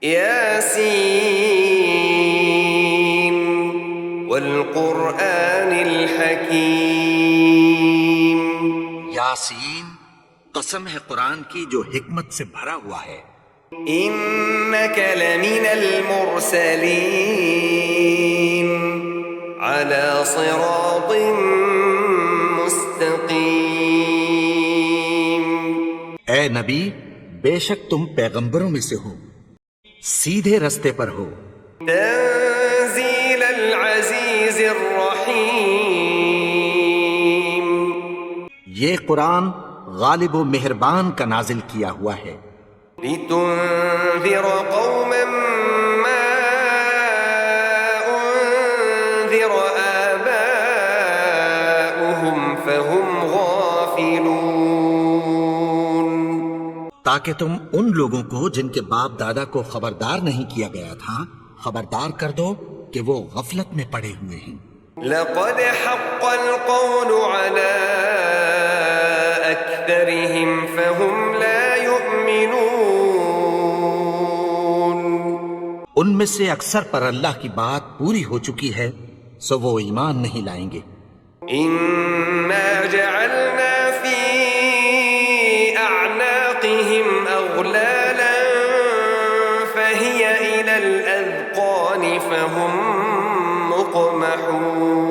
یاسین والقرآن الحکیم. یاسین، قسم ہے قرآن کی جو حکمت سے بھرا ہوا ہے. انک لمن المرسلین علی صراط مستقیم. اے نبی، بے شک تم پیغمبروں میں سے ہو، سیدھے رستے پر ہو. تنزیل العزیز الرحیم. یہ قرآن غالب و مہربان کا نازل کیا ہوا ہے. لتنذر قوما ما انذر آباؤهم فهم غافلون. تاکہ تم ان لوگوں کو جن کے باپ دادا کو خبردار نہیں کیا گیا تھا خبردار کر دو کہ وہ غفلت میں پڑے ہوئے ہیں. لقد حق القول على أكثرهم فهم لا يؤمنون. ان میں سے اکثر پر اللہ کی بات پوری ہو چکی ہے سو وہ ایمان نہیں لائیں گے. إنا جعلنا في أعناقهم أغلالا فهي إلى الأذقان فهم مقمحون.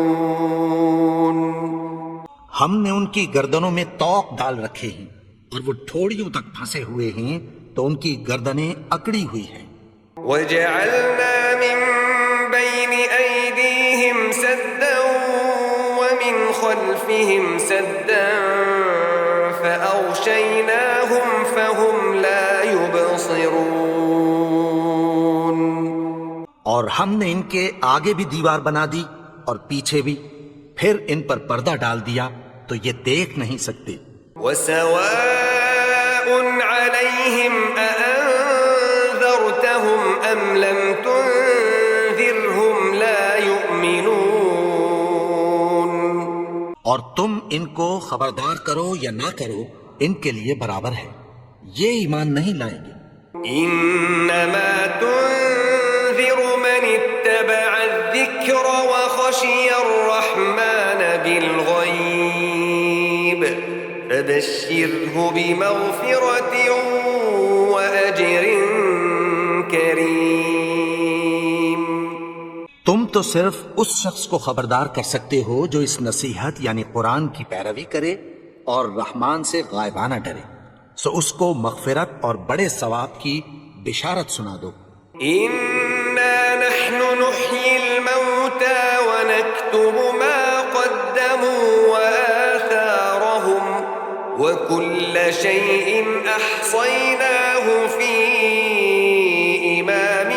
ہم نے ان کی گردنوں میں طوق ڈال رکھے ہیں اور وہ ٹھوڑیوں تک پھنسے ہوئے ہیں تو ان کی گردنیں اکڑی ہوئی ہیں. وجعلنا من بين أيديهم سدا ومن خلفهم سدا فأغشيناهم فهم لا يبصرون. اور ہم نے ان کے آگے بھی دیوار بنا دی اور پیچھے بھی، پھر ان پر پردہ ڈال دیا تو یہ دیکھ نہیں سکتے. وسواء عليهم أأنذرتهم أم لم تنذرهم لا يؤمنون. اور تم ان کو خبردار کرو یا نہ کرو ان کے لیے برابر ہے، یہ ایمان نہیں لائیں گے. انما تنذر من اتبع الذکر وخشی الرحمن بالغیب فبشره بمغفرة وأجر کریم. تم تو صرف اس شخص کو خبردار کر سکتے ہو جو اس نصیحت یعنی قرآن کی پیروی کرے اور رحمان سے غائبانہ ڈرے، سو اس کو مغفرت اور بڑے ثواب کی بشارت سنا دو. انا نحن نحيي الموتى ونكتب ما قدموا وآثارهم وكل شيء أحصيناه في إمام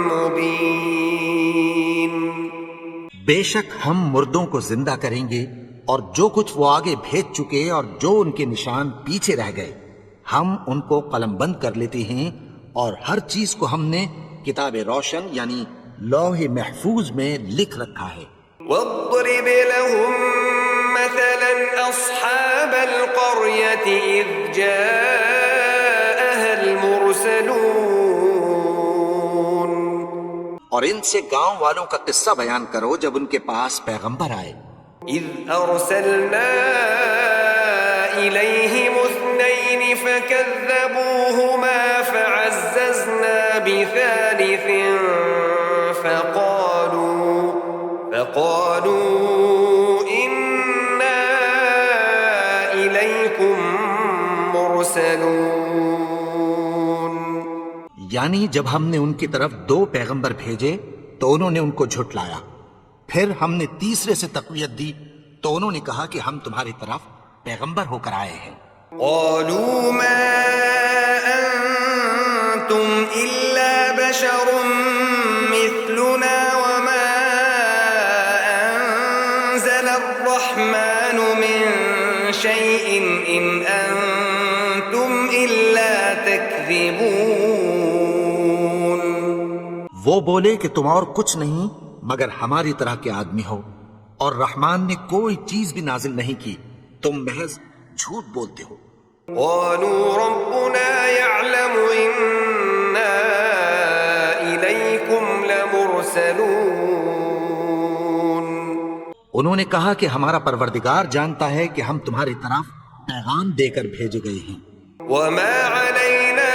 مبين. بے شک ہم مردوں کو زندہ کریں گے اور جو کچھ وہ آگے بھیج چکے اور جو ان کے نشان پیچھے رہ گئے ہم ان کو قلم بند کر لیتے ہیں، اور ہر چیز کو ہم نے کتاب روشن یعنی لوح محفوظ میں لکھ رکھا ہے. واضرب لهم مثلا أصحاب القرية إذ جاءها المرسلون. اور ان سے گاؤں والوں کا قصہ بیان کرو جب ان کے پاس پیغمبر آئے. إذ أرسلنا إليهم اثنين فكذبوهما فعززنا بثالث فقالوا إنا إليكم مرسلون. یعنی جب ہم نے ان کی طرف 2 پیغمبر بھیجے تو انہوں نے ان کو جھٹلایا، پھر ہم نے تیسرے سے تقویت دی تو انہوں نے کہا کہ ہم تمہاری طرف پیغمبر ہو کر آئے ہیں. قالوا ما أنتم إلا بشر مثلنا وما أنزل الرحمن من شيء إن أنتم إلا تكذبون. وہ بولے کہ تم اور کچھ نہیں مگر ہماری طرح کے آدمی ہو، اور رحمان نے کوئی چیز بھی نازل نہیں کی، تم محض جھوٹ بولتے ہو. قالوا ربنا يعلم إنا انہوں نے کہا کہ ہمارا پروردگار جانتا ہے کہ ہم تمہاری طرف پیغام دے کر بھیجے گئے ہیں، وما علينا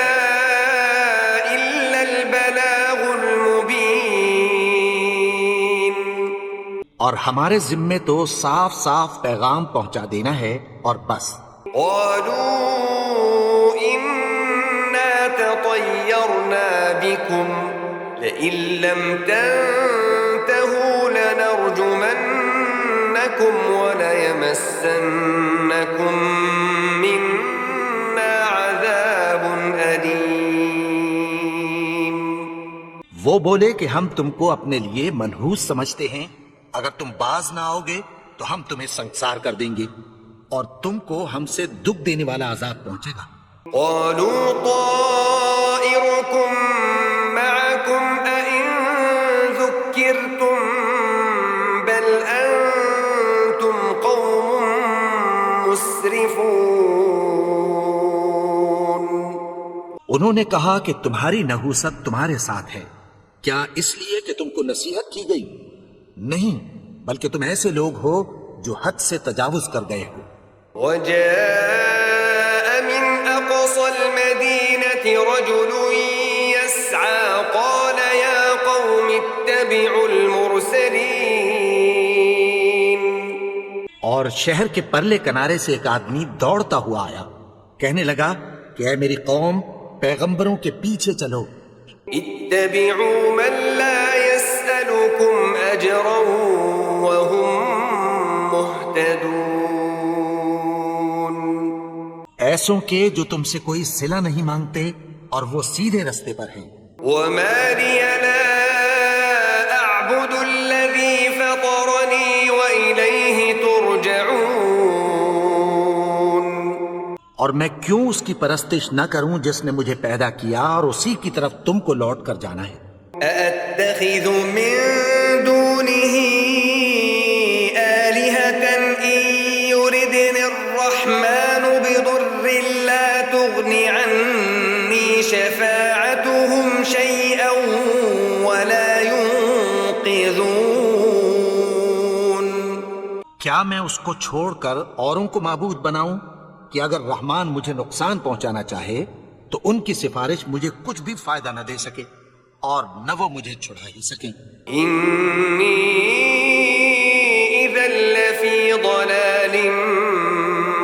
إلا البلاغ المبين. اور ہمارے ذمے تو صاف صاف پیغام پہنچا دینا ہے اور بس. قالوا إنا تطيرنا بكم لئن لم تنتهوا لنرجمنكم وليمسنكم منا عذاب أليم. وہ بولے کہ ہم تم کو اپنے لیے منحوس سمجھتے ہیں، اگر تم باز نہ آؤ گے تو ہم تمہیں سنسار کر دیں گے اور تم کو ہم سے دکھ دینے والا عذاب پہنچے گا. قالوا طائركم معكم أئن ذكرتم بل أنتم قوم مسرفون. انہوں نے کہا کہ تمہاری نحوست تمہارے ساتھ ہے، کیا اس لیے کہ تم کو نصیحت کی گئی؟ نہیں، بلکہ تم ایسے لوگ ہو جو حد سے تجاوز کر گئے ہو. وجاء من أقصى المدينة رجل يسعى قال يا قوم اتبعوا المرسلين. اور شہر کے پرلے کنارے سے ایک آدمی دوڑتا ہوا آیا، کہنے لگا کہ اے میری قوم، پیغمبروں کے پیچھے چلو. اتبعوا من لا يسألكم أجرا وهم مهتدون. ایسوں کے جو تم سے کوئی صلہ نہیں مانگتے اور وہ سیدھے رستے پر ہیں. وما لي لا أعبد الذي فطرني وإليه ترجعون. اور میں کیوں اس کی پرستش نہ کروں جس نے مجھے پیدا کیا اور اسی کی طرف تم کو لوٹ کر جانا ہے. أأتخذ من دونه آلهة إن يردني الرحمن بضر لا تغن عني شفاعتهم شيئا ولا ينقذون. کیا میں اس کو چھوڑ کر اوروں کو معبود بناؤں کہ اگر رحمان مجھے نقصان پہنچانا چاہے تو ان کی سفارش مجھے کچھ بھی فائدہ نہ دے سکے اور نہ وہ مجھے چھڑا ہی سکیں. إني إذا لفي ضلال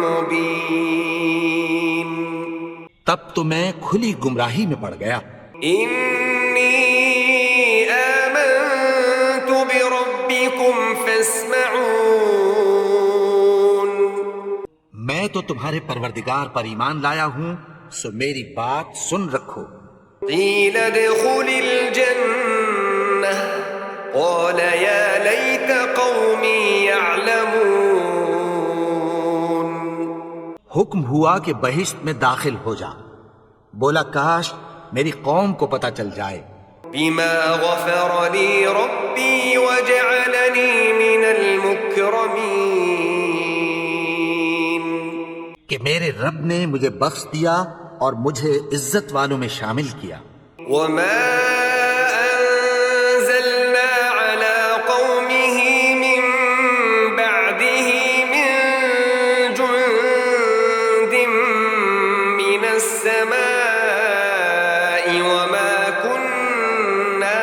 مبين. تب تو میں کھلی گمراہی میں پڑ گیا. إني آمنت بربكم فاسمعون. میں تو تمہارے پروردگار پر ایمان لایا ہوں، سو میری بات سن رکھو. قيل ادخل الجنة قال يا ليت قومي يعلمون. حکم ہوا کہ بہشت میں داخل ہو جا. بولا کاش میری قوم کو پتہ چل جائے. بما غفر لي ربي وجعلني من المكرمين. کہ میرے رب نے مجھے بخش دیا اور مجھے عزت والوں میں شامل کیا. وما أنزلنا على قومه من بعده من جند من السماء وما كنا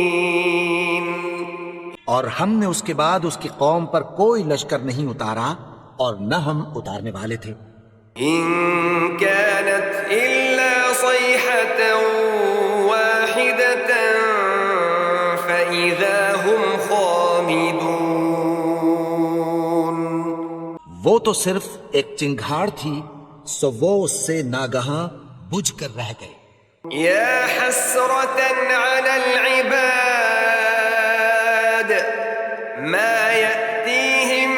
منزلين. اور ہم نے اس کے بعد اس کی قوم پر کوئی لشکر نہیں اتارا اور نہ ہم اتارنے والے تھے. إن كانت إلا صيحة واحدة فإذا هم خامدون. وہ تو صرف ایک چنگھاڑ تھی، سو وہ اس سے ناگہاں بجھ کر رہ گئے. يا حسرة على العباد ما يأتيهم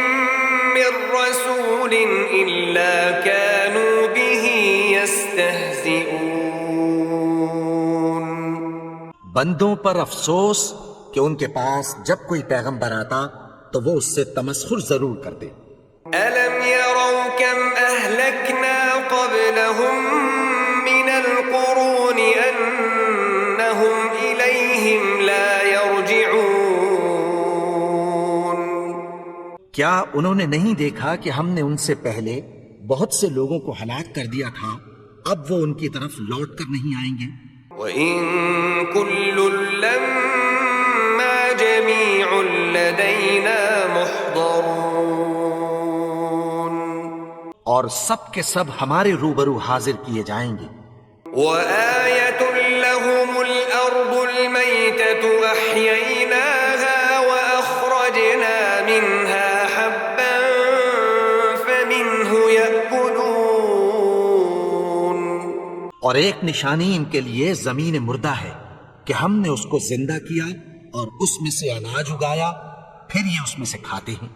من رسول إلا كانوا به يستهزئون. بندوں پر افسوس کہ ان کے پاس جب کوئی پیغمبر آتا تو وہ اس سے تمسخر ضرور کرتے. ألم يروا كم أهلكنا قبلهم من القرون أنهم إليهم لا يرجعون. کیا انہوں نے نہیں دیکھا کہ ہم نے ان سے پہلے بہت سے لوگوں کو ہلاک کر دیا تھا، اب وہ ان کی طرف لوٹ کر نہیں آئیں گے؟ وَإِن كُلٌّ لَّمَّا جَمِيعٌ لَّدَيْنَا مُحْضَرُونَ، اور سب کے سب ہمارے روبرو حاضر کیے جائیں گے۔ وَآيَةٌ لَّهُمُ الْأَرْضُ الْمَيْتَةُ أَحْيَيْنَاهَا وَأَخْرَجْنَا مِنْهَا حَبًّا فَمِنْهُ يَأْكُلُونَ، اور ایک نشانی ان کے لیے زمین مردہ ہے کہ ہم نے اس کو زندہ کیا اور اس میں سے اناج اگایا، پھر یہ اس میں سے کھاتے ہیں۔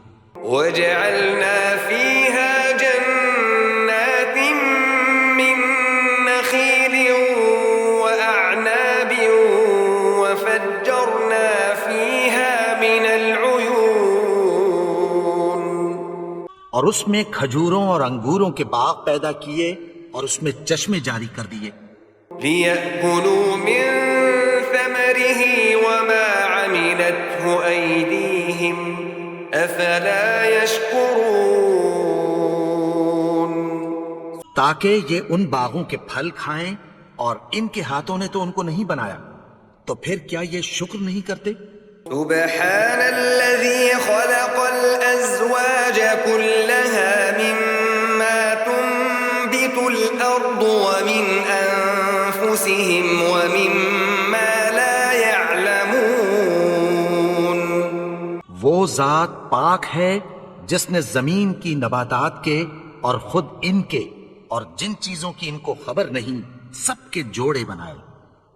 وَجَعَلْنَا فِيهَا جَنَّاتٍ مِّن نَّخِيلٍ وَأَعْنَابٍ وَفَجَّرْنَا فِيهَا مِنَ الْعُيُونِ، اور اس میں کھجوروں اور انگوروں کے باغ پیدا کیے اور اس میں چشمے جاری کر دیے، لِيَأْكُلُوا مِن ثَمَرِهِ وَمَا عَمِلَتْهُ أَيْدِيهِمْ أَفَلَا يَشْكُرُونَ، تاکہ یہ ان باغوں کے پھل کھائیں، اور ان کے ہاتھوں نے تو ان کو نہیں بنایا، تو پھر کیا یہ شکر نہیں کرتے؟ سبحان الذي خلق الأزواج كلها مما تنبت الأرض ومن أنفسهم ومما لا يعلمون، وہ ذات پاک ہے جس نے زمین کی نباتات کے اور خود ان کے اور جن چیزوں کی ان کو خبر نہیں سب کے جوڑے بنائے۔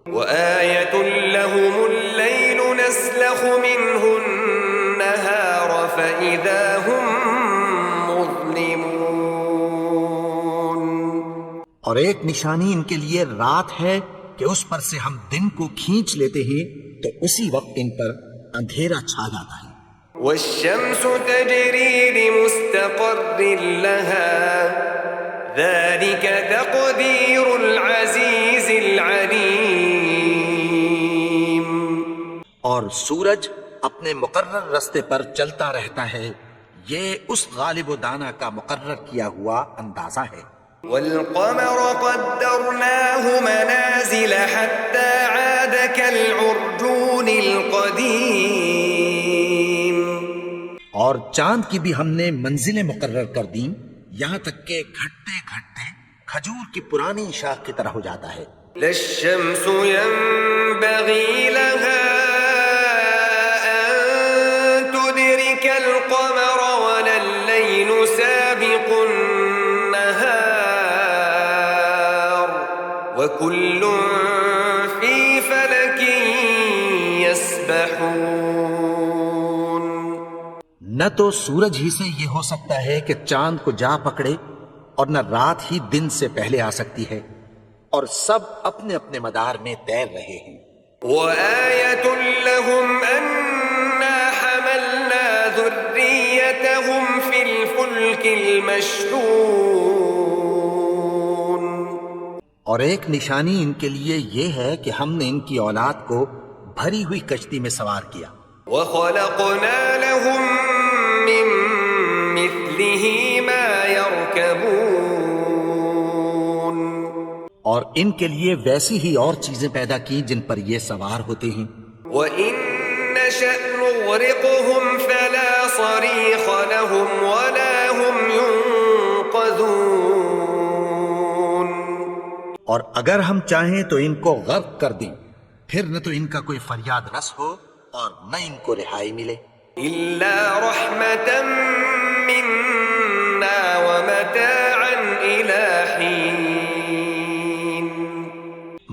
وآية لهم الليل نسلخ منه النهار فإذا هم مظلمون، اور ایک نشانی ان کے لیے رات ہے کہ اس پر سے ہم دن کو کھینچ لیتے ہیں تو اسی وقت ان پر اندھیرا چھا جاتا ہے۔ والشمس تجري لمستقر لها ذلك تقدير العزيز العليم، اور سورج اپنے مقرر رستے پر چلتا رہتا ہے، یہ اس غالب و دانا کا مقرر کیا ہوا اندازہ ہے۔ والقمر قدرناه منازل حتى عاد كالعرجون القديم، اور چاند کی بھی ہم نے منزلیں مقرر کر دیں، یہاں تک کہ گھٹتے گھٹتے کھجور کی پرانی شاخ کی طرح ہو جاتا ہے۔ لا الشمس ينبغي لها أن تدرك القمر ولا الليل سابق النهار وكل في فلك يسبحون، نہ تو سورج ہی سے یہ ہو سکتا ہے کہ چاند کو جا پکڑے، اور نہ رات ہی دن سے پہلے آ سکتی ہے، اور سب اپنے اپنے مدار میں تیر رہے ہیں۔ وآية لهم أنا حملنا ذريتهم في الفلك المشحون، اور ایک نشانی ان کے لیے یہ ہے کہ ہم نے ان کی اولاد کو بھری ہوئی کشتی میں سوار کیا۔ وخلقنا لهم من مثله ما يركبون، اور ان کے لیے ویسی ہی اور چیزیں پیدا کی جن پر یہ سوار ہوتے ہیں۔ وإن نشأ نغرقهم فلا صريخ لهم ولا هم ينقذون، اور اگر ہم چاہیں تو ان کو غرق کر دیں، پھر نہ تو ان کا کوئی فریاد رس ہو اور نہ ان کو رہائی ملے۔ إلا رحمة منا ومتاعا إلى حين،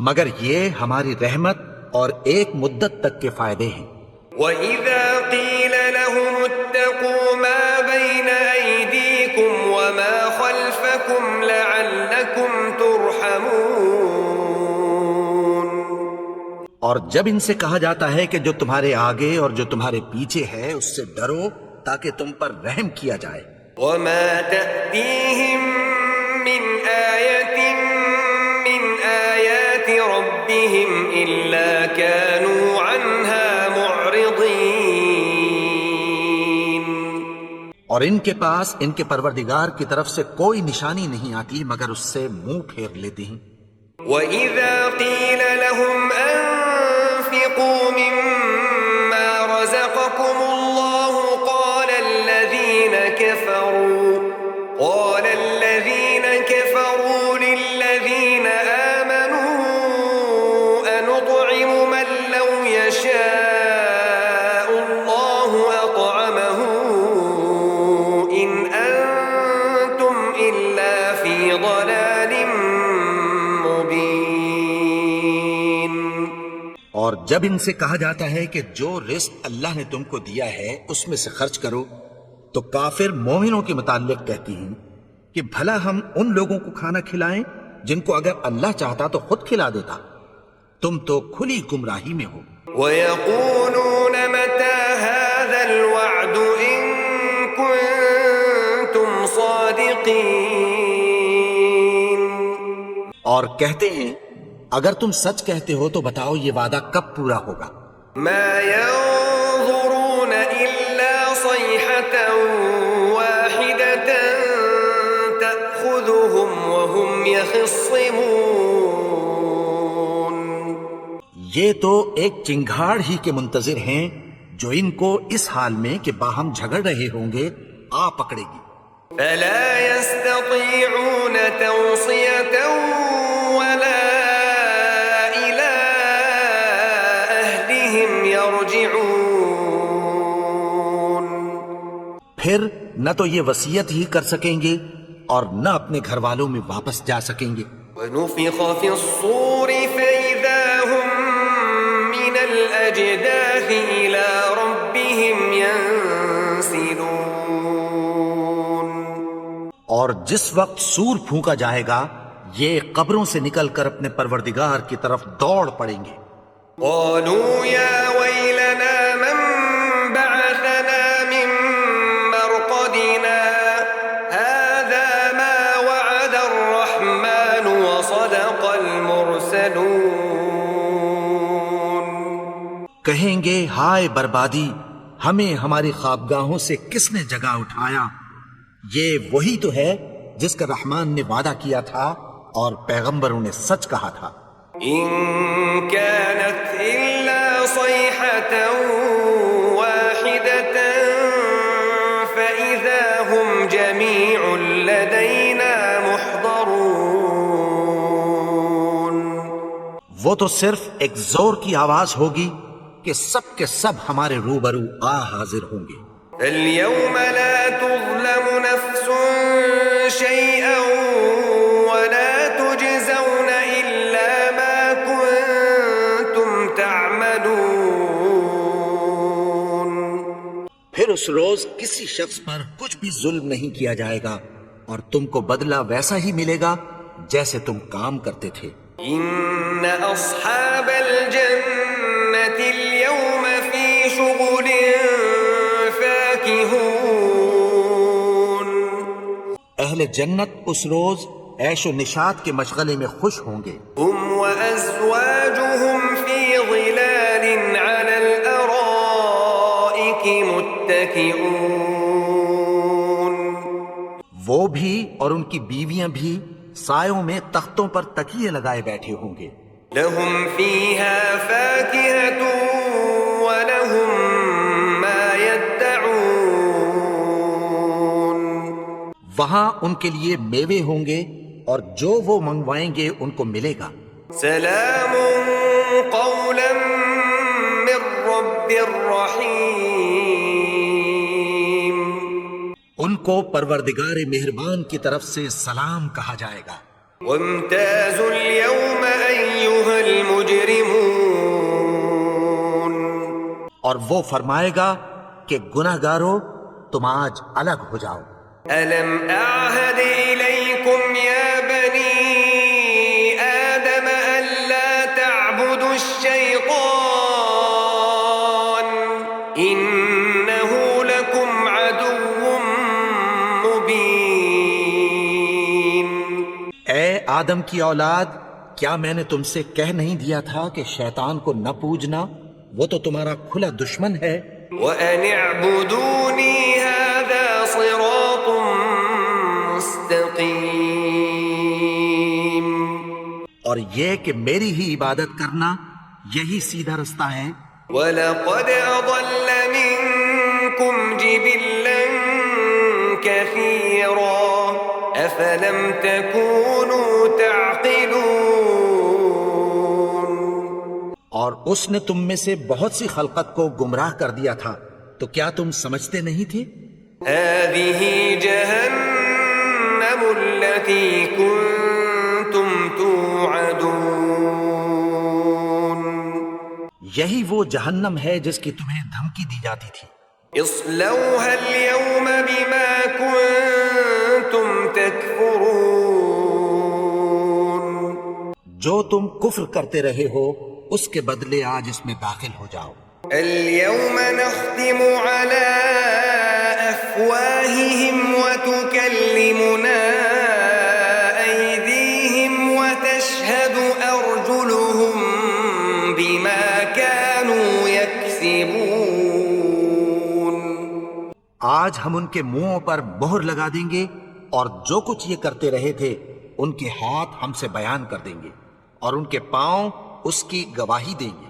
مگر یہ ہماری رحمت اور ایک مدت تک کے فائدے ہیں۔ وإذا قيل لهم اتقوا ما بين أيديكم وما خلفكم لعلكم ترحمون، اور جب ان سے کہا جاتا ہے کہ جو تمہارے آگے اور جو تمہارے پیچھے ہے اس سے ڈرو تاکہ تم پر رحم کیا جائے۔ وما تأتيهم من آية من آيات ربهم إلا كانوا عنها معرضين، اور ان کے پاس ان کے پروردگار کی طرف سے کوئی نشانی نہیں آتی مگر اس سے منہ پھیر لیتے ہیں۔ وَإِذَا قِيلَ لَهُمْ أَنفِقُوا مِمَّا رَزَقَكُمُ اللَّهُ قَالَ الَّذِينَ كَفَرُوا لِلَّذِينَ آمَنُوا أَنُطْعِمُ مَن لَّوْ يَشَاءُ اللَّهُ أَطْعَمَهُ إِنْ أَنتُمْ إِلَّا فِي ضَلَالٍ مُّبِينٍ۔ اور جب ان سے کہا جاتا ہے کہ جو رزق اللہ نے تم کو دیا ہے اس میں سے خرچ کرو، تو کافر مومنوں کے متعلق کہتی ہیں کہ بھلا ہم ان لوگوں کو کھانا کھلائیں جن کو اگر اللہ چاہتا تو خود کھلا دیتا، تم تو کھلی گمراہی میں ہو۔ وَيَقُولُونَ مَتَى هَذَا الْوَعْدُ إِن كُنتُمْ صَادِقِينَ۔ اور کہتے ہیں اگر تم سچ کہتے ہو تو بتاؤ یہ وعدہ کب پورا ہوگا؟ مَا يَنظُرُونَ إِلَّا صَيْحَةً وَاحِدَةً تَأْخُذُهُمْ وَهُمْ يَخِصِّمُونَ۔ یہ تو ایک چنگھاڑ ہی کے منتظر ہیں جو ان کو اس حال میں کہ باہم جھگڑ رہے ہوں گے آ پکڑے گی۔ فَلَا يَسْتَطِيعُونَ تَوْصِيَةً وَلَا إِلَىٰ أَهْلِهِمْ يَرْجِعُونَ۔ پھر نہ تو یہ وصیت ہی کر سکیں گے اور نہ اپنے گھر والوں میں واپس جا سکیں گے۔ وَنُفِخَ فِي الصُّورِ فَإِذَا هُم مِّنَ الْأَجْدَاثِ إِلَىٰ رَبِّهِمْ يَنسِلُونَ۔ اور جس وقت سور پھونکا جائے گا یہ قبروں سے نکل کر اپنے پروردگار کی طرف دوڑ پڑیں گے۔ قَالُوا يَا وَيْلَنَا مَن بَعَثَنَا مِن مَّرْقَدِنَا هَٰذَا مَا وَعَدَ الرَّحْمَٰنُ وَصَدَقَ الْمُرْسَلُونَ۔ کہیں گے ہائے بربادی، ہمیں ہماری خوابگاہوں سے کس نے جگا اٹھایا؟ یہ وہی تو ہے جس کا رحمان نے وعدہ کیا تھا اور پیغمبروں نے سچ کہا تھا۔ إِن كَانَتْ إِلَّا صَيْحَةً وَاحِدَةً فَإِذَا هُمْ جَمِيعٌ لَدَيْنَا مُحْضَرُونَ۔ وہ تو صرف ایک زور کی آواز ہوگی کہ سب کے سب ہمارے روبرو آ حاضر ہوں گے۔ فَالْيَوْمَ لَا تُظْلَمُ نَفْسٌ شَيْئًا وَلَا تُجْزَوْنَ إِلَّا مَا كُنتُمْ تَعْمَلُونَ۔ پھر اس روز کسی شخص پر کچھ بھی ظلم نہیں کیا جائے گا اور تم کو بدلہ ویسا ہی ملے گا جیسے تم کام کرتے تھے۔ إِنَّ أَصْحَابَ الْجَنَّةِ الْيَوْمَ فِي شُغُلٍ فَاكِهُونَ۔ اہل جنت اس روز عیش و نشاط کے مشغلے میں خوش ہوں گے۔ هُمْ وَأَزْوَاجُهُمْ فِي ظِلَالٍ عَلَى الْأَرَائِكِ مُتَّكِئُونَ۔ وہ بھی اور ان کی بیویاں بھی سایوں میں تختوں پر تکیے لگائے بیٹھے ہوں گے۔ لَهُمْ فِيهَا فَاكِهَةٌ وَلَهُمْ مَا يَدَّعُونَ۔ وہاں ان کے لیے میوے ہوں گے اور جو وہ منگوائیں گے ان کو ملے گا۔ سلام قولا من رب رحیم۔ ان کو پروردگار مہربان کی طرف سے سلام کہا جائے گا۔ وامتازوا اليوم ایھا المجرمون۔ اور وہ فرمائے گا کہ گناہگارو تم آج الگ ہو جاؤ۔ ألم أعهد إليكم يا بني آدم ألا تعبدوا الشيطان إنه لكم عدو مبين۔ اے آدم کی اولاد، کیا میں نے تم سے کہہ نہیں دیا تھا کہ شیطان کو نہ پوجنا، وہ تو تمہارا کھلا دشمن ہے۔ وأن اعبدوني هذا صراط مستقیم. اور یہ کہ میری ہی عبادت کرنا یہی سیدھا رستہ ہے. وَلَقَدْ أَضَلَّ مِنكُمْ جِبِلًّا كَثِيرًا أَفَلَمْ تَكُونُوا تَعْقِلُونَ. اور اس نے تم میں سے بہت سی خلقت کو گمراہ کر دیا تھا، تو کیا تم سمجھتے نہیں تھے؟ هَذِهِ جَهَنَّمُ الَّتِي كُنتُمْ تُوعَدُونَ. یہی وہ جہنم ہے جس کی تمہیں دھمکی دی جاتی تھی. اصلوها اليوم بما كنتم تكفرون. جو تم کفر کرتے رہے ہو اس کے بدلے آج اس میں داخل ہو جاؤ. اليوم نختم على أفواههم وتكلمنا أيديهم وتشهد أرجلهم بما كانوا يكسبون. آج ہم ان کے منہوں پر مہر لگا دیں گے اور جو کچھ یہ کرتے رہے تھے ان کے ہاتھ ہم سے بیان کر دیں گے اور ان کے پاؤں اس کی گواہی دیں گے.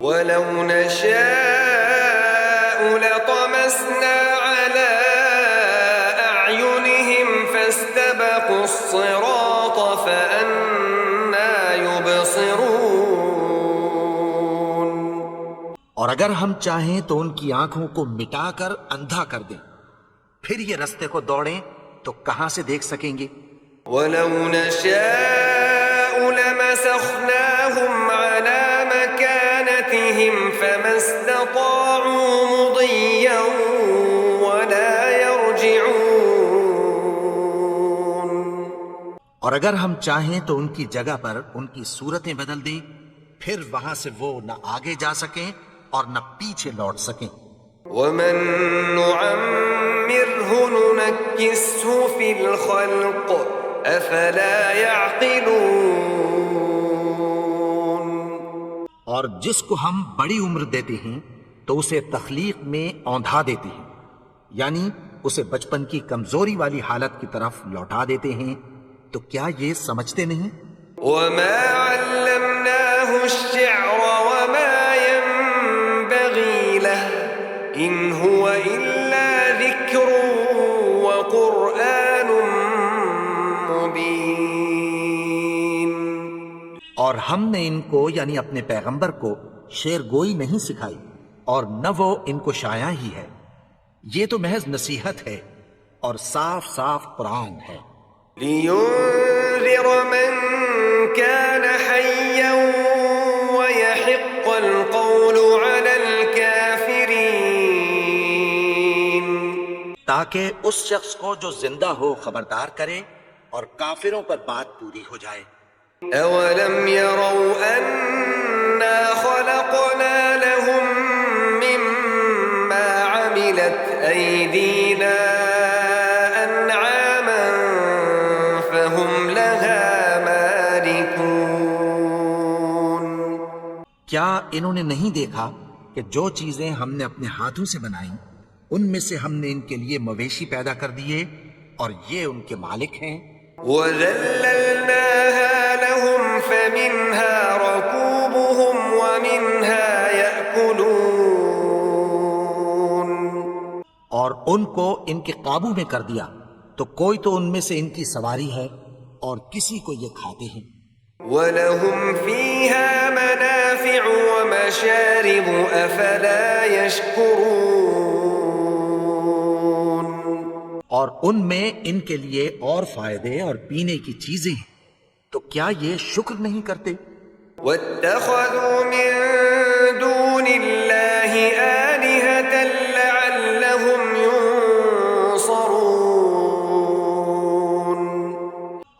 ولو نشاء لطمسنا على أعينهم فاستبقوا الصراط فأنى يبصرون. اور اگر ہم چاہیں تو ان کی آنکھوں کو مٹا کر اندھا کر دیں، پھر یہ رستے کو دوڑیں تو کہاں سے دیکھ سکیں گے. ولو نشاء لمسخناهم على مكانتهم فما استطاعوا مضيا ولا يرجعون. اور اگر ہم چاہیں تو ان کی جگہ پر ان کی صورتیں بدل دیں، پھر وہاں سے وہ نہ آگے جا سکیں اور نہ پیچھے لوٹ سکیں. ومن نعمره ننكسه في الخلق افلا يعقلون. اور جس کو ہم بڑی عمر دیتے ہیں تو اسے تخلیق میں اوندھا دیتے ہیں، یعنی اسے بچپن کی کمزوری والی حالت کی طرف لوٹا دیتے ہیں. تو کیا یہ سمجھتے نہیں؟ وما علمناه الشعر وما ينبغي له ان هو الا ذكر وقرآن مبين. اور ہم نے ان کو یعنی اپنے پیغمبر کو شعر گوئی نہیں سکھائی اور نہ وہ ان کو شاعری ہی ہے، یہ تو محض نصیحت ہے اور صاف صاف قرآن ہے. لينذر من كان حيا ويحق القول على الكافرين. تاکہ اس شخص کو جو زندہ ہو خبردار کرے اور کافروں پر بات پوری ہو جائے. أولم يروا أنا خلقنا لهم مما عملت أيدينا أنعاما فهم لها مالكون. کیا انہوں نے نہیں دیکھا کہ جو چیزیں ہم نے اپنے ہاتھوں سے بنائیں ان میں سے ہم نے ان کے لیے مویشی پیدا کر دیے اور یہ ان کے مالک ہیں. وَذَلَّلْنَاهَا لَهُمْ فَمِنْهَا رَكُوبُهُمْ وَمِنْهَا يَأْكُلُونَ. اور ان کو ان کے قابو میں کر دیا تو کوئی تو ان میں سے ان کی سواری ہے اور کسی کو یہ کھاتے ہیں. وَلَهُمْ فِيهَا مَنَافِعُ وَمَشَارِبُ أَفَلَا يَشْكُرُونَ. اور ان میں ان کے لیے اور فائدے اور پینے کی چیزیں ہیں، تو کیا یہ شکر نہیں کرتے؟ وَاتَّخَذُوا مِن دُونِ اللَّهِ آلِهَةً لَعَلَّهُمْ يُنصَرُونَ.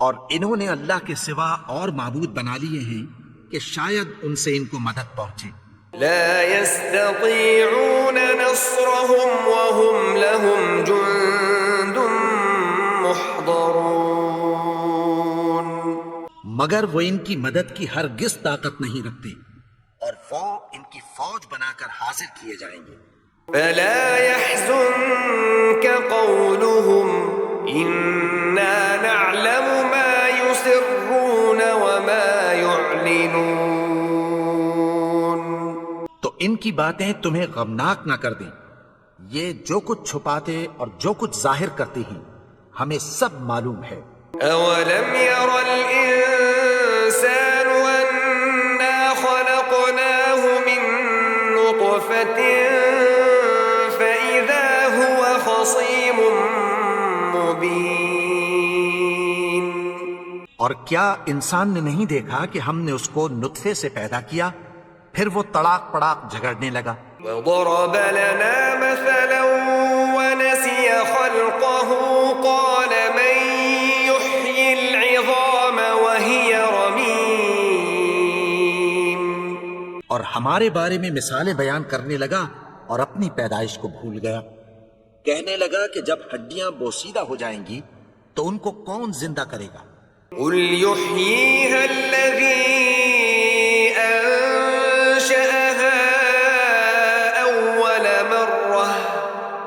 اور انہوں نے اللہ کے سوا اور معبود بنا لیے ہیں کہ شاید ان سے ان کو مدد پہنچے. لا يستطيعون نصرهم وهم لهم جند محضرون. مگر وہ ان کی مدد کی ہرگز طاقت نہیں رکھتے اور وہ ان کی فوج بنا کر حاضر کیے جائیں گے. فلا يحزنك قولهم إنا نعلم ما يسرون وما يعلنون. تو ان کی باتیں تمہیں غمناک نہ کر دیں. یہ جو کچھ چھپاتے اور جو کچھ ظاہر کرتے ہیں ہمیں سب معلوم ہے. أولم ير الإنسان أنا خلقناه من نطفة فإذا هو خصيم مبين. اور کیا انسان نے نہیں دیکھا کہ ہم نے اس کو نطفے سے پیدا کیا پھر وہ تڑاک پڑاک جھگڑنے لگا. وضرب لنا مثلا ونسي خلقه قال من يحيي العظام وهي رميم. اور ہمارے بارے میں مثالیں بیان کرنے لگا اور اپنی پیدائش کو بھول گیا. کہنے لگا کہ جب ہڈیاں بوسیدہ ہو جائیں گی تو ان کو کون زندہ کرے گا؟ قل يحييها الذي أنشأها أول مرة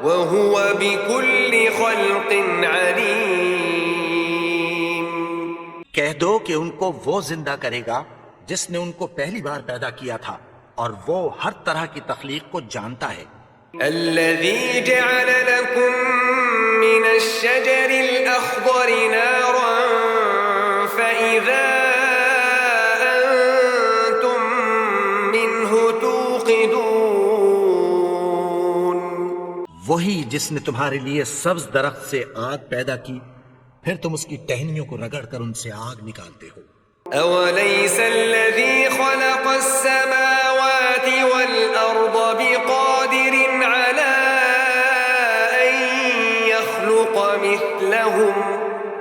وهو بكل خلق عليم. کہہ دو کہ ان کو وہ زندہ کرے گا جس نے ان کو پہلی بار پیدا کیا تھا اور وہ ہر طرح کی تخلیق کو جانتا ہے. الذي جعل لكم من الشجر الأخضر نارا فإذا أنتم منه توقدون. وہی جس نے تمہارے لیے سبز درخت سے آگ پیدا کی پھر تم اس کی ٹہنیوں کو رگڑ کر ان سے آگ نکالتے ہو. أوليس الذي خلق السماوات والأرض بقادر على أن يخلق مثلهم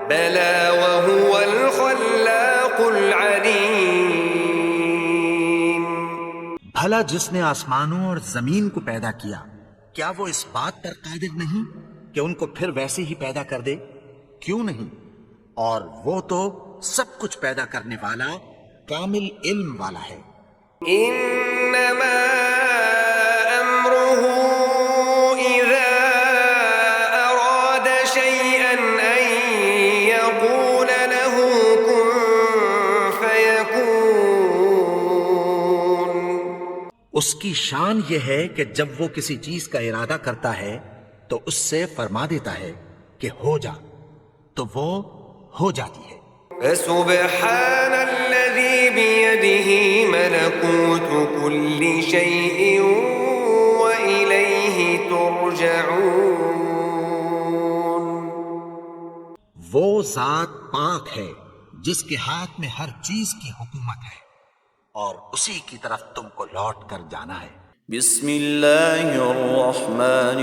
بلى وهو الخلاق العليم. بھلا جس نے آسمانوں اور زمین کو پیدا کیا کیا وہ اس بات پر قادر نہیں کہ ان کو پھر ویسے ہی پیدا کر دے؟ کیوں نہیں؟ اور وہ تو سب کچھ پیدا کرنے والا کامل علم والا ہے. إنما أمره إذا أراد شيئا أن يقول له كن فيكون. اس کی شان یہ ہے کہ جب وہ کسی چیز کا ارادہ کرتا ہے تو اس سے فرما دیتا ہے کہ ہو جا تو وہ ہو جاتی ہے. فسبحان الذي بيده ملكوت كل شيء وإليه ترجعون. وہ ذات پاک ہے جس کے ہاتھ میں ہر چیز کی حکومت ہے اور اسی کی طرف تم کو لوٹ کر جانا ہے. بسم اللہ الرحمن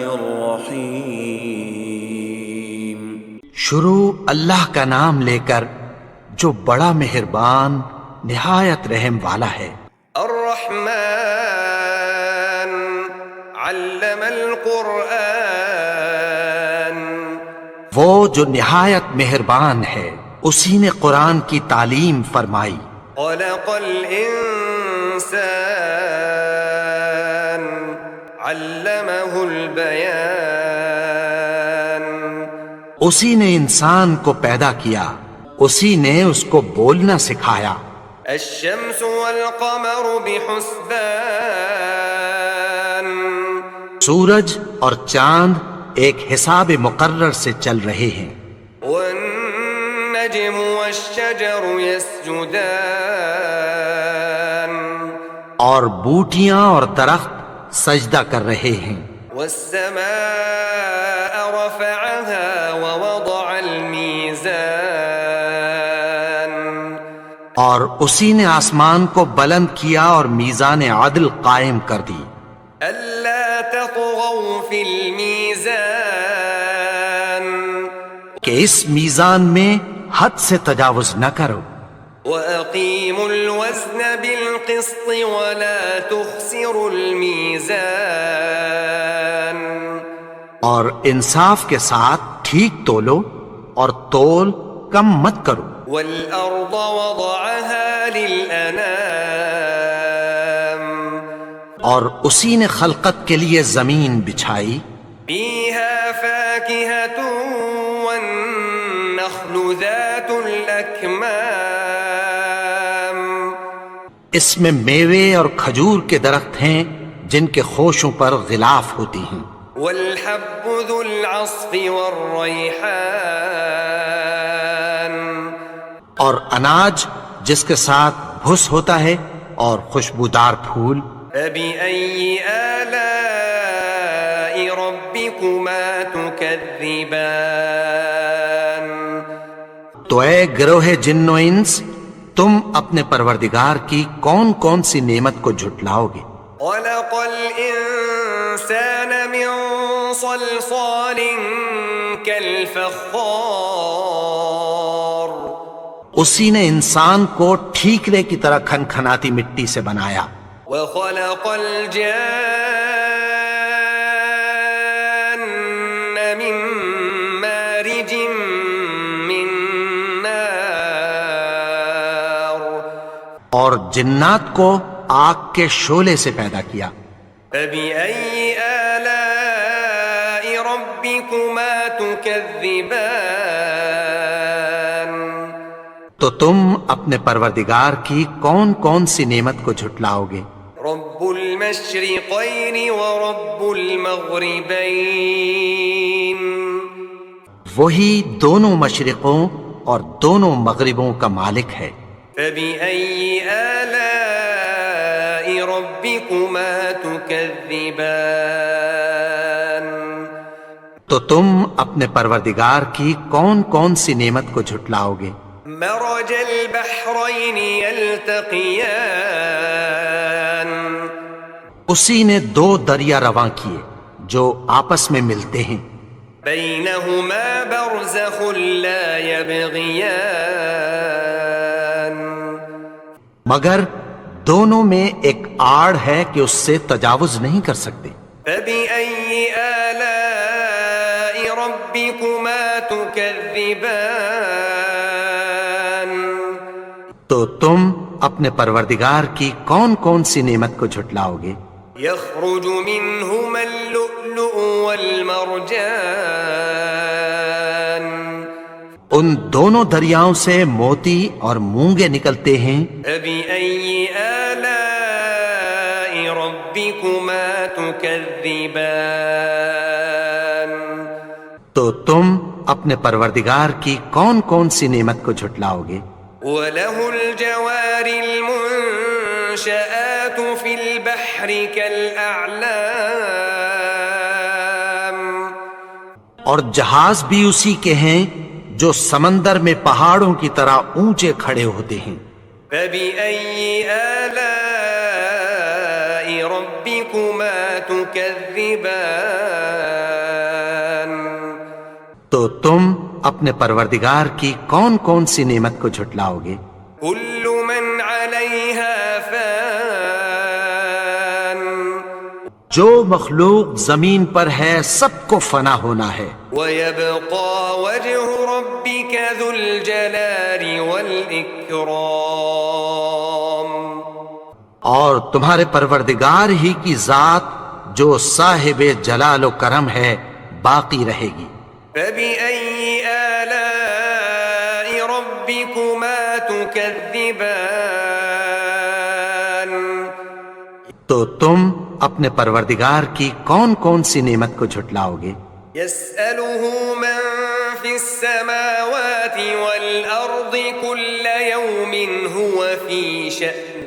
الرحیم. شروع اللہ کا نام لے کر جو بڑا مہربان نہایت رحم والا ہے. الرحمن علم القرآن. وہ جو نہایت مہربان ہے اسی نے قرآن کی تعلیم فرمائی. خلق الإنسان علمه البيان. اسی نے انسان کو پیدا کیا اسی نے اس کو بولنا سکھایا. الشمس والقمر بحسبان. سورج اور چاند ایک حساب مقرر سے چل رہے ہیں. والنجم والشجر يسجدان. اور بوٹیاں اور درخت سجدہ کر رہے ہیں. والسماء رفعها ووضع الميزان. اور اسی نے آسمان کو بلند کیا اور میزان عدل قائم کر دی. ألا تطغوا في الميزان. کہ اس میزان میں حد سے تجاوز نہ کرو. وأقيموا الوزن بالقسط ولا تخسروا الميزان. اور انصاف کے ساتھ ٹھیک تولو اور تول کم مت کرو. والأرض وضعها للأنام. اور اسی نے خلقت کے لیے زمین بچھائی، فيها فاكهة والنخل ذات الأكمام اس میں میوے اور کھجور کے درخت ہیں جن کے خوشوں پر غلاف ہوتی ہیں، والحب ذو العصف والريحان اور اناج جس کے ساتھ بھس ہوتا ہے اور خوشبودار پھول۔ فبأي آلاء ربكما تكذبان تو اے گروہ جن و انس، تم اپنے پروردگار کی کون کون سی نعمت کو جھٹلاؤ گے؟ خلق الإنسان من صلصال كالفخار اسی نے انسان کو ٹھیکرے کی طرح کھنکھناتی مٹی سے بنایا، وخلق الجان من مارج من نار اور جنات کو آگ کے شعلے سے پیدا کیا۔ فبأي آلاء ربكما تكذبان تو تم اپنے پروردگار کی کون کون سی نعمت کو جھٹلاؤ گے؟ رب المشرقين ورب المغربين وہی دونوں مشرقوں اور دونوں مغربوں کا مالک ہے۔ فبأي آلاء ربكما تكذبان تو تم اپنے پروردگار کی کون کون سی نعمت کو جھٹلاؤ گے؟ مرج البحرين يلتقيان اسی نے دو دریا رواں کیے جو آپس میں ملتے ہیں، بينهما برزخ لا يبغيان مگر دونوں میں ایک آڑ ہے کہ اس سے تجاوز نہیں کر سکتے۔ فبأي آلاء ربكما تكذبان تو تم اپنے پروردگار کی کون کون سی نعمت کو جھٹلاؤ گے؟ يخرج منهما اللؤلؤ والمرجان ان دونوں دریاؤں سے موتی اور مونگے نکلتے ہیں۔ فبأي آلاء ربكما تكذبان تو تم اپنے پروردگار کی کون کون سی نعمت کو جھٹلاؤ گے؟ وله الجوار المنشآت في البحر كالأعلام اور جہاز بھی اسی کے ہیں جو سمندر میں پہاڑوں کی طرح اونچے کھڑے ہوتے ہیں۔ فبأي آلاء ربكما تكذبان تو تم اپنے پروردگار کی کون کون سی نعمت کو جھٹلاؤ گے؟ كل من عليها فان جو مخلوق زمین پر ہے سب کو فنا ہونا ہے، ويبقى وجه ربك ذو الجلال والإكرام اور تمہارے پروردگار ہی کی ذات جو صاحب جلال و کرم ہے باقی رہے گی۔ فبأي آلاء ربكما تكذبان تو تم اپنے پروردگار کی کون کون سی نعمت کو جھٹلاؤ گے؟ يسأله من في السماوات والأرض كل يوم هو في شأن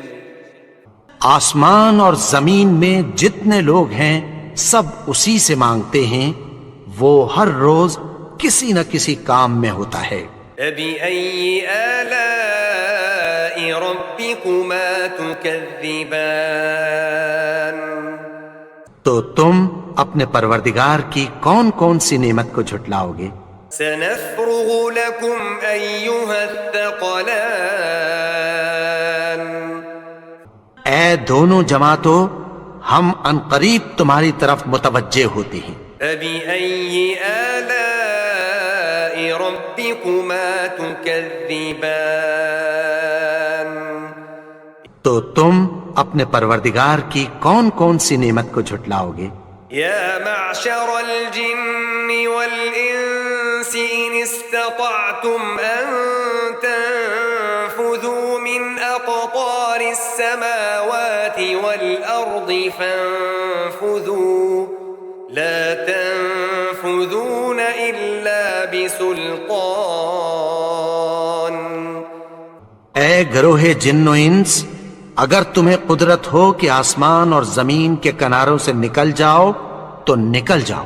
آسمان اور زمین میں جتنے لوگ ہیں سب اسی سے مانگتے ہیں، وہ ہر روز کسی نہ کسی کام میں ہوتا ہے۔ فبأي آلاء ربكما تكذبان تو تم اپنے پروردگار کی کون کون سی نعمت کو جھٹلاؤ گے؟ سنفرغ لكم أيها الثقلان اے دونوں جماعتوں، ہم عنقریب تمہاری طرف متوجہ ہوتے ہیں۔ فبأي آلاء ربكما تكذبان تو تم اپنے پروردگار کی کون کون سی نعمت کو جھٹلاؤ گے؟ يا معشر الجن والإنس إن استطعتم أن تنفذوا من أقطار السماوات والأرض فانفذوا لا تنفذون إلا بسلطان. اے گروہ جن و انس، اگر تمہیں قدرت ہو کہ آسمان اور زمین کے کناروں سے نکل جاؤ تو نکل جاؤ،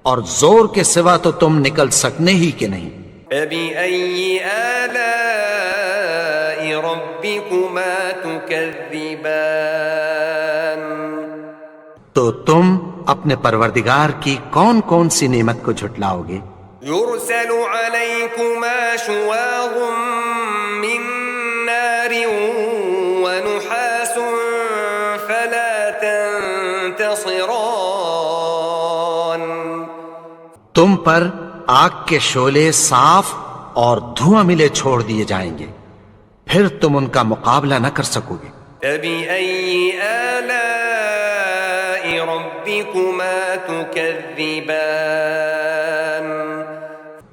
اور زور کے سوا تو تم نکل سکنے ہی کہ نہیں. فبأي آلاء ربكما تكذبان. تو تم اپنے پروردگار کی کون کون سی نعمت کو جھٹلاؤ گے؟ يرسل عليكما شواظ من نار ونحاس فلا تنتصران. تم پر آگ کے شعلے صاف اور دھواں ملے چھوڑ دیے جائیں گے، پھر تم ان کا مقابلہ نہ کر سکو گے. فبأي آلاء ربكما تكذبان.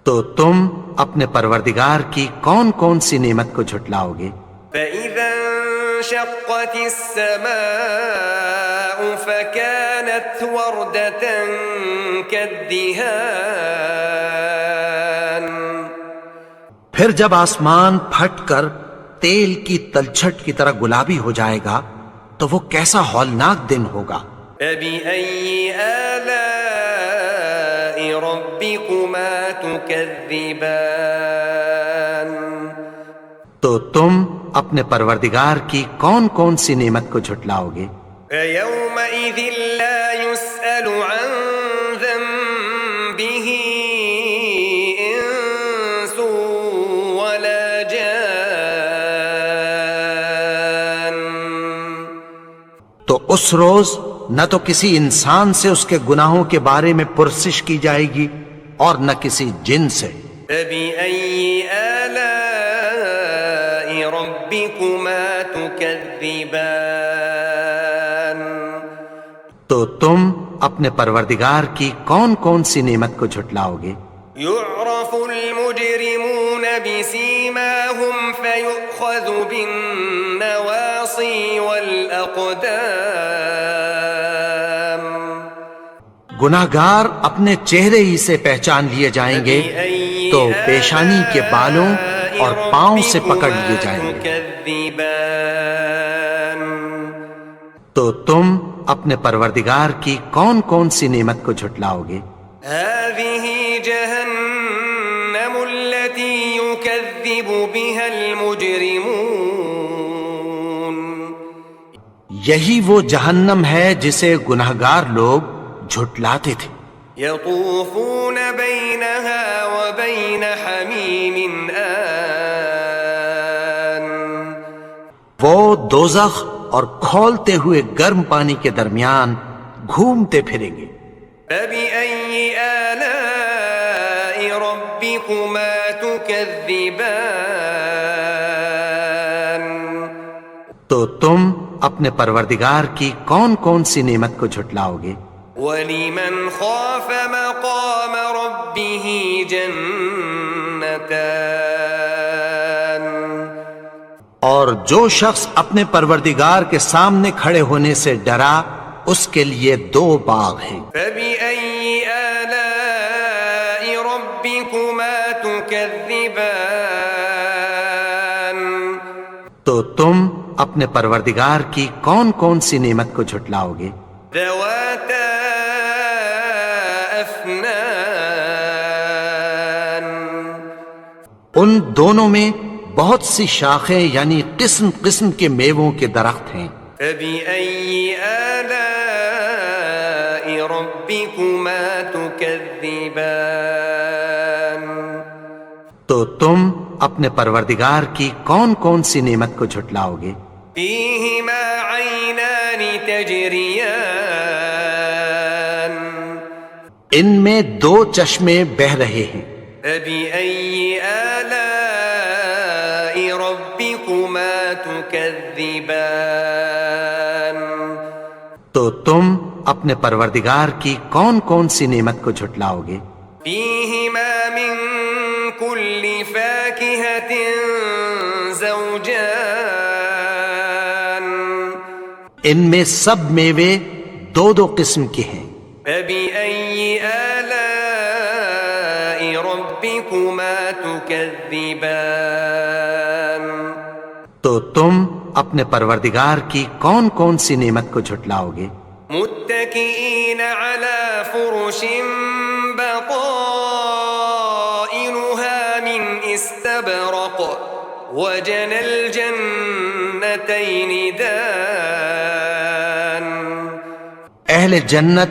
تو تم اپنے پروردگار کی کون کون سی نعمت کو جھٹلاؤ گے؟ فإذا انشقت السماء فكانت وردة كالدهان. پھر جب آسمان پھٹ کر تیل کی تلچھٹ کی طرح گلابی ہو جائے گا تو وہ کیسا ہولناک دن ہوگا. فبأي آلاء ربكما تكذبان. تو تم اپنے پروردگار کی کون کون سی نعمت کو جھٹلاؤ گے؟ فيومئذ لا يسأل عن ذنبه إنس ولا جان. تو اس روز نہ تو کسی انسان سے اس کے گناہوں کے بارے میں پرسش کی جائے گی اور نہ کسی جن سے. فبأي آلاء ربكما تكذبان. تو تم اپنے پروردگار کی کون کون سی نعمت کو جھٹلاؤ گے؟ يعرف المجرمون بسيماهم فيؤخذ بالنواصي والأقدام. گناہگار اپنے چہرے ہی سے پہچان لیے جائیں گے تو پیشانی کے بالوں اور پاؤں سے پکڑ لیے جائیں گے. تكذبان. تو تم اپنے پروردگار کی کون کون سی نعمت کو جھٹلاؤ گے؟ هذه جهنم التي يكذب بها المجرمون. یہی وہ جہنم ہے جسے گناہگار لوگ جھٹلاتے تھے. يطوفون بينها وبين حميم آن. وہ دوزخ اور کھولتے ہوئے گرم پانی کے درمیان گھومتے پھریں گے. فبأي آلاء ربكما تكذبان. تو تم اپنے پروردگار کی کون کون سی نعمت کو جھٹلاؤ گے؟ ولمن خاف مقام ربه جنتان. اور جو شخص اپنے پروردگار کے سامنے کھڑے ہونے سے ڈرا اس کے لیے 2 باغ ہیں. فبأي آلاء ربكما تكذبان. تو تم اپنے پروردگار کی کون کون سی نعمت کو جھٹلاؤ گے؟ ذواتا أفنان. ان دونوں میں بہت سی شاخیں یعنی قسم قسم کے میووں کے درخت ہیں. فبأي آلاء ربكما تكذبان. تو تم اپنے پروردگار کی کون کون سی نعمت کو جھٹلاؤ گے؟ فيهما عينان تجريان. ان میں 2 چشمے بہ رہے ہیں. فبأي آلاء ربكما تكذبان. تكذبان تو تم اپنے پروردگار کی کون کون سی نعمت کو جھٹلاؤ گے؟ فيهما من كل فاكهة زوجان ان میں سب میوے دو دو قسم کے ہیں۔ فبأي آلاء ربكما تكذبان تو تم اپنے پروردگار کی کون کون سی نعمت کو جھٹلاؤ گے؟ متكئين على فرش بطائنها من استبرق وجنى الجنتين دان اہل جنت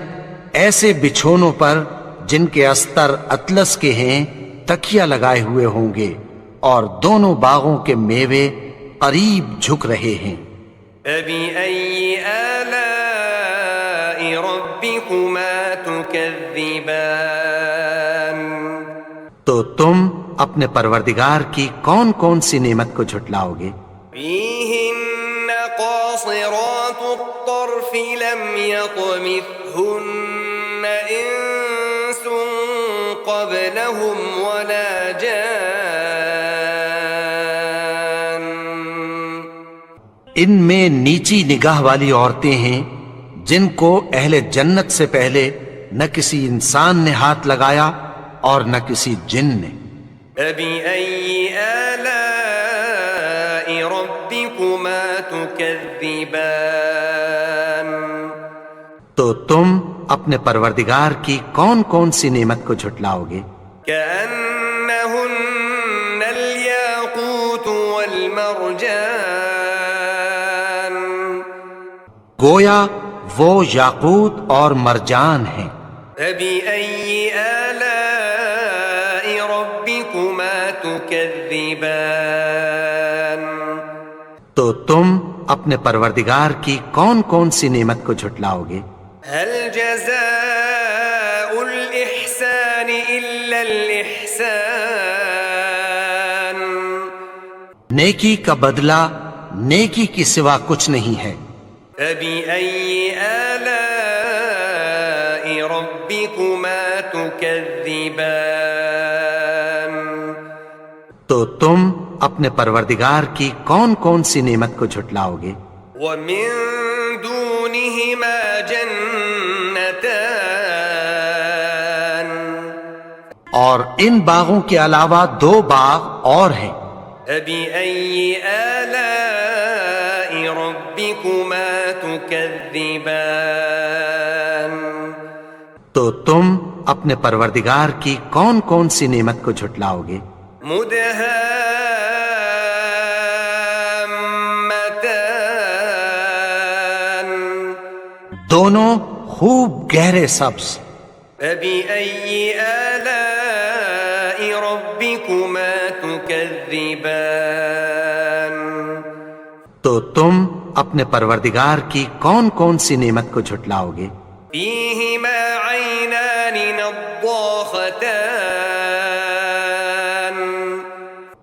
ایسے بچھونوں پر جن کے استر اطلس کے ہیں تکیہ لگائے ہوئے ہوں گے اور دونوں باغوں کے میوے قریب جھک رہے ہیں۔ فبأي آلاء ربكما تكذبان تو تم اپنے پروردگار کی کون کون سی نعمت کو جھٹلاؤ گے؟ فيهن قاصرات الطرف لم يطمثهن إنس قبلهم ولا جان ان میں نیچی نگاہ والی عورتیں ہیں جن کو اہل جنت سے پہلے نہ کسی انسان نے ہاتھ لگایا اور نہ کسی جن نے۔ فبأي آلاء ربكما تكذبان تو تم اپنے پروردگار کی کون کون سی نعمت کو جھٹلاؤ گے؟ كأنهن الياقوت والمرجان گویا وہ یاقوت اور مرجان ہیں۔ فبأي آلاء ربكما تكذبان تو تم اپنے پروردگار کی کون کون سی نعمت کو جھٹلاؤ گے؟ هل جزاء الإحسان إلا الإحسان نیکی کا بدلہ نیکی کی سوا کچھ نہیں ہے۔ فبأي آلاء ربكما تكذبان تو تم اپنے پروردگار کی کون کون سی نعمت کو جھٹلاؤ گے؟ ومن دونهما جنتان اور ان باغوں کے علاوہ دو باغ اور ہیں۔ فبأي آلاء ربكما تكذبان تو تم اپنے پروردگار کی کون کون سی نعمت کو جھٹلاؤ گے؟ مدهامتان دونوں خوب گہرے سبز۔ فبأي آلاء ربكما تكذبان تو تم اپنے پروردگار کی کون کون سی نعمت کو جھٹلاؤ گے؟ فيهما عينان نضاختان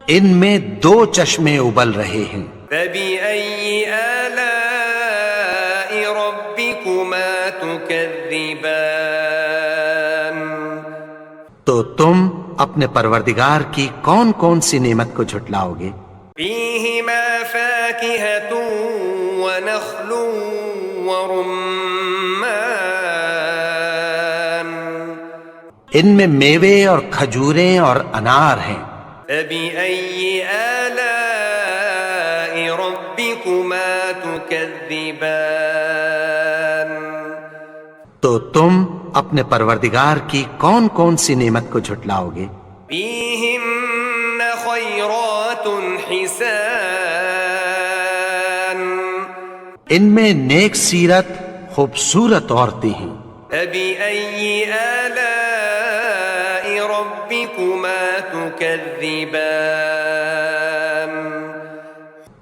ان میں دو چشمے ابل رہے ہیں۔ فبأي آلاء ربكما تكذبان تو تم اپنے پروردگار کی کون کون سی نعمت کو جھٹلاؤ گے؟ فيهما فاكهة ونخل ورمان ان میں میوے اور کھجوریں اور انار ہیں۔ فبأي آلاء ربكما تكذبان تو تم اپنے پروردگار کی کون کون سی نعمت کو جھٹلاؤ گے؟ فیہن خیرات حسان، ان میں نیک سیرت خوبصورت عورتیں ہیں۔ فبأي آلاء ربكما تكذبان،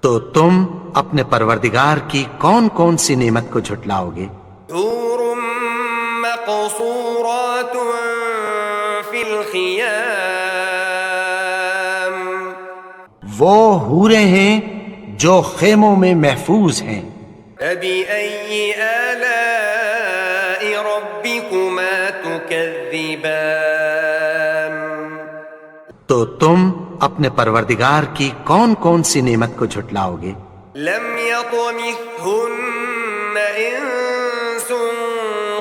تو تم اپنے پروردگار کی کون کون سی نعمت کو جھٹلاؤ گے؟ حور مقصورات فی الخیام، وہ حوریں ہیں جو خیموں میں محفوظ ہیں۔ فبأي آلاء ربكما تكذبان تو تم اپنے پروردگار کی کون کون سی نعمت کو جھٹلاؤ گے؟ لم يطمثهن إنس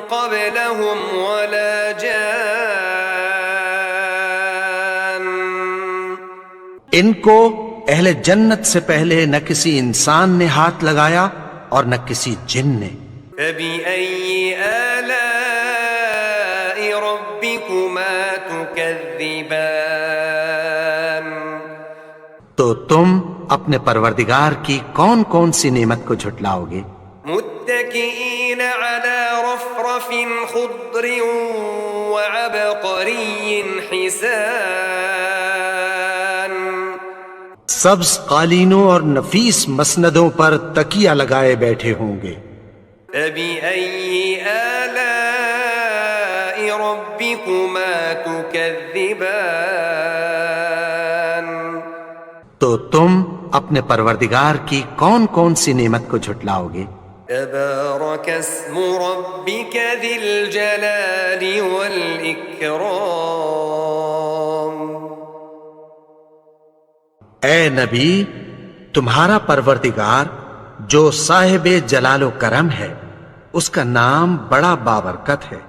قبلهم ولا جان ان کو اہل جنت سے پہلے نہ کسی انسان نے ہاتھ لگایا اور نہ کسی جن نے۔ فبأي آلاء ربكما تكذبان تو تم اپنے پروردگار کی کون کون سی نعمت کو جھٹلاؤ گے؟ متكئين على رفرف خضر وعبقري حسان سبز قالینوں اور نفیس مسندوں پر تکیہ لگائے بیٹھے ہوں گے۔ فبأي آلاء ربكما تكذبان تو تم اپنے پروردگار کی کون کون سی نعمت کو جھٹلاؤ گے؟ تبارك اسم ربك ذي الجلال والإكرام اے نبی، تمہارا پروردگار جو صاحب جلال و کرم ہے، اس کا نام بڑا بابرکت ہے۔